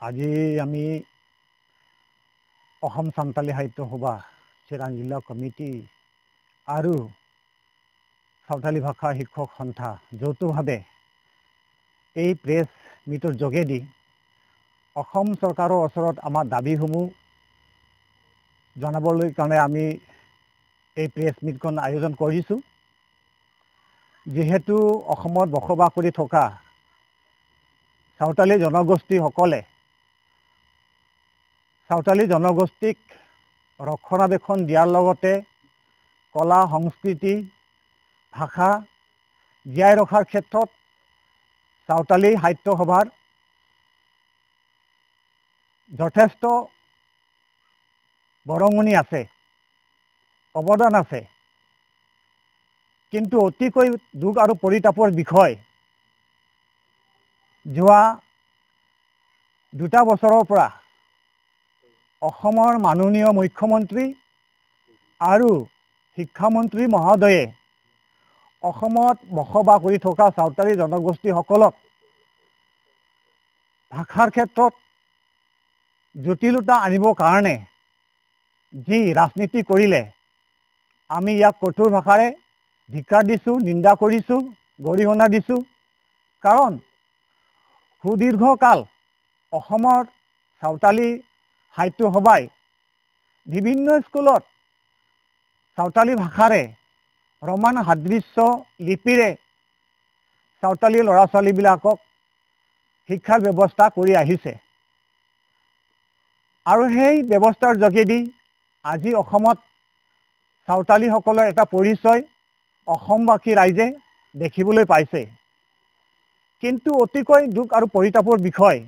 আজি আমি অসম সান্তালী সাহিত্য সভা চিৰাং জিলা কমিটি আৰু সাঁওতালী ভাষা শিক্ষক সন্থা যৌথভাৱে এই প্ৰেছ মিটৰ যোগেদি অসম চৰকাৰৰ ওচৰত আমাৰ দাবীসমূহ জনাবলৈ কাৰণে আমি এই প্ৰেছ মিটখন আয়োজন কৰিছোঁ। যেহেতু অসমত বসবাস কৰি থকা সাঁওতালী জনগোষ্ঠীসকলে সাঁওতালী জনগোষ্ঠীক ৰক্ষণাবেক্ষণ দিয়াৰ লগতে কলা সংস্কৃতি ভাষা জীয়াই ৰখাৰ ক্ষেত্ৰত সাঁওতালী সাহিত্য সভাৰ যথেষ্ট বৰঙণি আছে, অৱদান আছে। কিন্তু অতিকৈ দুখ আৰু পৰিতাপৰ বিষয়, যোৱা 2 বছৰৰ পৰা অসমৰ মাননীয় মুখ্যমন্ত্ৰী আৰু শিক্ষামন্ত্ৰী মহোদয়ে অসমত বসবাস কৰি থকা সাঁওতালী জনগোষ্ঠীসকলক ভাষাৰ ক্ষেত্ৰত জটিলতা আনিবৰ কাৰণে যি ৰাজনীতি কৰিলে, আমি ইয়াক কঠোৰ ভাষাৰে ধিক্কাৰ দিছোঁ, নিন্দা কৰিছোঁ, গৰিহণা দিছোঁ। কাৰণ সুদীৰ্ঘকাল অসমৰ সাঁওতালী সাহিত্য সভাই বিভিন্ন স্কুলত সাঁওতালী ভাষাৰে ৰোমান সাদৃশ্য লিপিৰে সাঁওতালী ল'ৰা ছোৱালীবিলাকক শিক্ষাৰ ব্যৱস্থা কৰি আহিছে। আৰু সেই ব্যৱস্থাৰ যোগেদি আজি অসমত সাঁওতালীসকলৰ এটা পৰিচয় অসমবাসী ৰাইজে দেখিবলৈ পাইছে। কিন্তু অতিকৈ দুখ আৰু পৰিতাপৰ বিষয়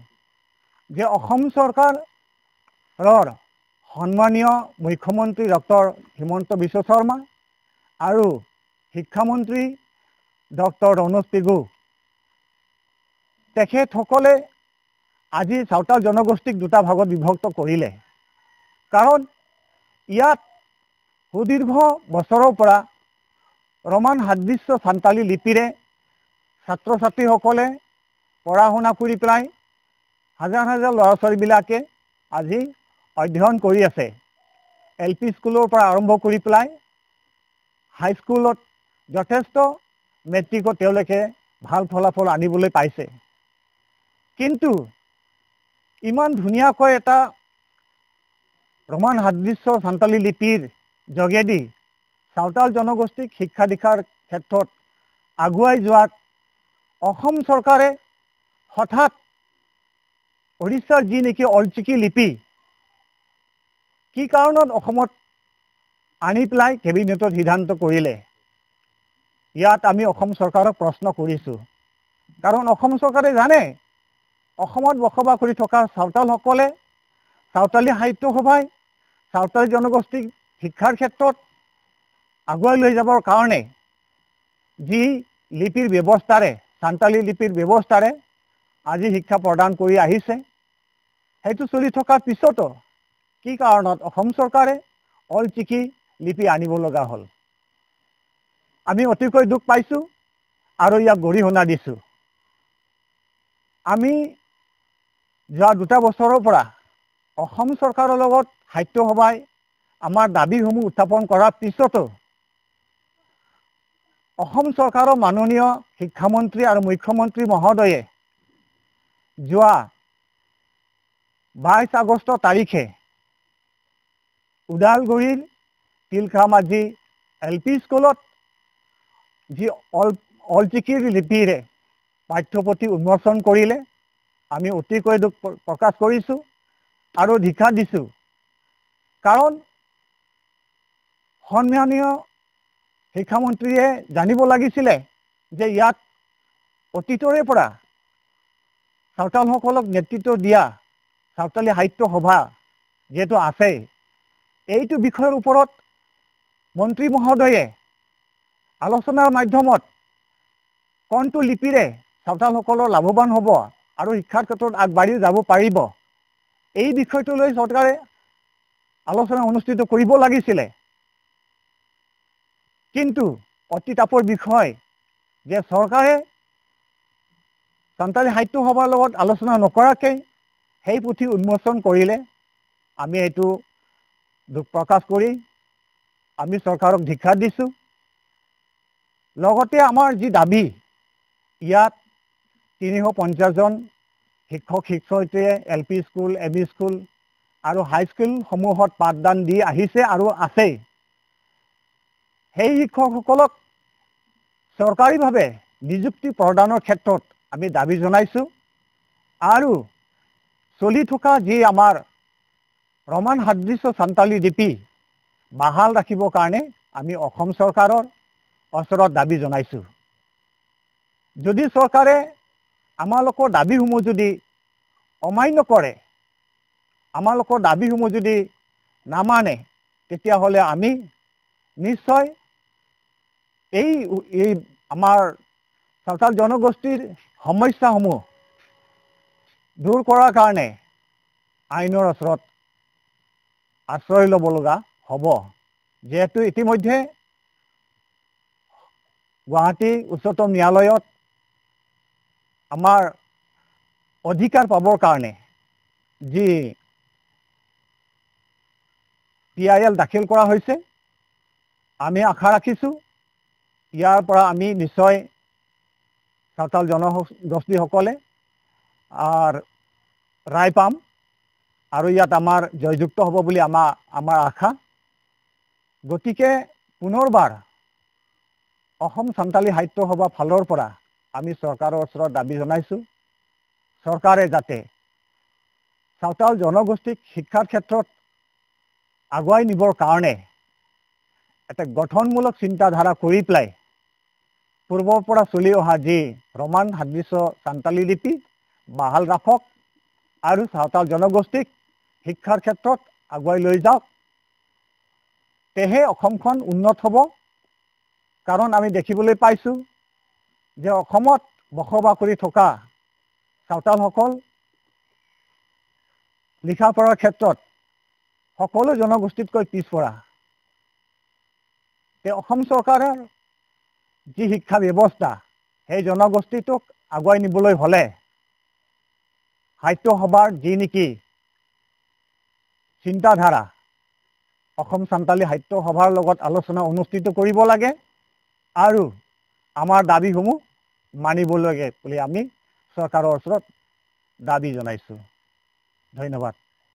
যে অসম চৰকাৰৰ সন্মানীয় মুখ্যমন্ত্ৰী ডক্টৰ হিমন্ত বিশ্ব শৰ্মা আৰু শিক্ষামন্ত্ৰী ডক্টৰ ৰণোজ পেগু তেখেতসকলে আজি সাঁওতাল জনগোষ্ঠীক 2টা ভাগত বিভক্ত কৰিলে। কাৰণ ইয়াত সুদীৰ্ঘ বছৰৰ পৰা ৰোমান সাদৃশ্য সাঁওতালী লিপিৰে ছাত্ৰ ছাত্ৰীসকলে পঢ়া শুনা কৰি পেলাই হাজাৰ হাজাৰ ল'ৰা ছোৱালীবিলাকে আজি অধ্যয়ন কৰি আছে। LP স্কুলৰ পৰা আৰম্ভ কৰি পেলাই হাইস্কুলত যথেষ্ট মেট্ৰিকত তেওঁলোকে ভাল ফলাফল আনিবলৈ পাইছে। কিন্তু ইমান ধুনীয়াকৈ এটা ৰোমান সাদৃশ্য সাঁওতালী লিপিৰ যোগেদি সাঁওতাল জনগোষ্ঠীক শিক্ষা দীক্ষাৰ ক্ষেত্ৰত আগুৱাই যোৱাত অসম চৰকাৰে হঠাৎ উৰিষ্যাৰ যি নেকি অলচিকি লিপি কি কাৰণত অসমত আনি পেলাই কেবিনেটত সিদ্ধান্ত কৰিলে। ইয়াত আমি অসম চৰকাৰক প্ৰশ্ন কৰিছোঁ। কাৰণ অসম চৰকাৰে জানে অসমত বসবাস কৰি থকা সাঁওতালসকলে সাঁওতালী সাহিত্য সভাই সাঁওতালী জনগোষ্ঠীক শিক্ষাৰ ক্ষেত্ৰত আগুৱাই লৈ যাবৰ কাৰণে যি লিপিৰ ব্যৱস্থাৰে সাঁওতালী লিপিৰ ব্যৱস্থাৰে আজি শিক্ষা প্ৰদান কৰি আহিছে, সেইটো চলি থকাৰ পিছতো কি কাৰণত অসম চৰকাৰে অলচিকি লিপি আনিব লগা হ'ল। আমি অতিকৈ দুখ পাইছোঁ আৰু ইয়াক গৰিহণা দিছোঁ। আমি যোৱা 2টা বছৰৰ পৰা অসম চৰকাৰৰ লগত সাহিত্য সভাই আমাৰ দাবীসমূহ উত্থাপন কৰাৰ পিছতো অসম চৰকাৰৰ মাননীয় শিক্ষামন্ত্ৰী আৰু মুখ্যমন্ত্ৰী মহোদয়ে যোৱা 22 আগষ্ট তাৰিখে ওদালগুৰিৰ তিলখামাজি LP স্কুলত যি অলচিকিৰ লিপিৰে পাঠ্যপুথি উন্মোচন কৰিলে। আমি অতিকৈ দুখ প্ৰকাশ কৰিছোঁ আৰু ধিক্কাৰ দিছোঁ। কাৰণ সন্মানীয় শিক্ষামন্ত্ৰীয়ে জানিব লাগিছিলে যে ইয়াত অতীতৰে পৰা সাঁওতালসকলক নেতৃত্ব দিয়া সাঁওতালী সাহিত্য সভা যিহেতু আছে, এইটো বিষয়ৰ ওপৰত মন্ত্ৰী মহোদয়ে আলোচনাৰ মাধ্যমত কোনটো লিপিৰে সাঁওতালসকলৰ লাভৱান হ'ব আৰু শিক্ষাৰ ক্ষেত্ৰত আগবাঢ়ি যাব পাৰিব, এই বিষয়টো লৈ চৰকাৰে আলোচনা অনুষ্ঠিত কৰিব লাগিছিলে। কিন্তু অতি তাপৰ বিষয় যে চৰকাৰে সাঁওতালী সাহিত্য সভাৰ লগত আলোচনা নকৰাকৈ সেই পুথি উন্মোচন কৰিলে আমি এইটো দুখ প্ৰকাশ কৰি আমি চৰকাৰক ধিক্কাৰ দিছোঁ। লগতে আমাৰ যি দাবী, ইয়াত 350 জন শিক্ষক শিক্ষয়িত্ৰীয়ে LP স্কুল, ME স্কুল আৰু হাইস্কুলসমূহত পাঠদান দি আহিছে আৰু আছেই। সেই শিক্ষকসকলক চৰকাৰীভাৱে নিযুক্তি প্ৰদানৰ ক্ষেত্ৰত আমি দাবী জনাইছোঁ আৰু চলি থকা যি আমাৰ ৰমান সাদৃশ্য সান্তালী লিপি বাহাল ৰাখিবৰ কাৰণে আমি অসম চৰকাৰৰ ওচৰত দাবী জনাইছোঁ। যদি চৰকাৰে আমালোকৰ দাবীসমূহ যদি অমান্য কৰে, আমালোকৰ দাবীসমূহ যদি নামানে, তেতিয়াহ'লে আমি নিশ্চয় এই আমাৰ সাঁওতাল জনগোষ্ঠীৰ সমস্যাসমূহ দূৰ কৰাৰ কাৰণে আইনৰ ওচৰত আশ্ৰয় ল'ব লগা হ'ব। যিহেতু ইতিমধ্যে গুৱাহাটী উচ্চতম ন্যায়ালয়ত আমাৰ অধিকাৰ পাবৰ কাৰণে যি PIL দাখিল কৰা হৈছে, আমি আশা ৰাখিছোঁ ইয়াৰ পৰা আমি নিশ্চয় সাঁওতাল জনগোষ্ঠীসকলে ৰায় পাম আৰু ইয়াত আমাৰ জয়যুক্ত হ'ব বুলি আমাৰ আশা। গতিকে পুনৰবাৰ অসম সান্তালী সাহিত্য সভা ফালৰ পৰা আমি চৰকাৰৰ ওচৰত দাবী জনাইছোঁ, চৰকাৰে যাতে সাঁওতাল জনগোষ্ঠীক শিক্ষাৰ ক্ষেত্ৰত আগুৱাই নিবৰ কাৰণে এটা গঠনমূলক চিন্তাধাৰা কৰি পেলাই পূৰ্বৰ পৰা চলি অহা যি ৰমান সাদৃশ্য সান্তালী লিপি বাহাল ৰাখক আৰু সাঁওতাল জনগোষ্ঠীক শিক্ষাৰ ক্ষেত্ৰত আগুৱাই লৈ যাওক। তেহে অসমখন উন্নত হ'ব। কাৰণ আমি দেখিবলৈ পাইছোঁ যে অসমত বসবাস কৰি থকা সাঁওতালসকল লিখা পঢ়াৰ ক্ষেত্ৰত সকলো জনগোষ্ঠীতকৈ পিছপৰা। অসম চৰকাৰৰ যি শিক্ষা ব্যৱস্থা, সেই জনগোষ্ঠীটোক আগুৱাই নিবলৈ হ'লে সাহিত্য সভাৰ যি নেকি চিন্তাধাৰা, অসম সান্তালী সাহিত্য সভাৰ লগত আলোচনা অনুষ্ঠিত কৰিব লাগে আৰু আমাৰ দাবীসমূহ মানিব লাগে বুলি আমি চৰকাৰৰ ওচৰত দাবী জনাইছোঁ। ধন্যবাদ।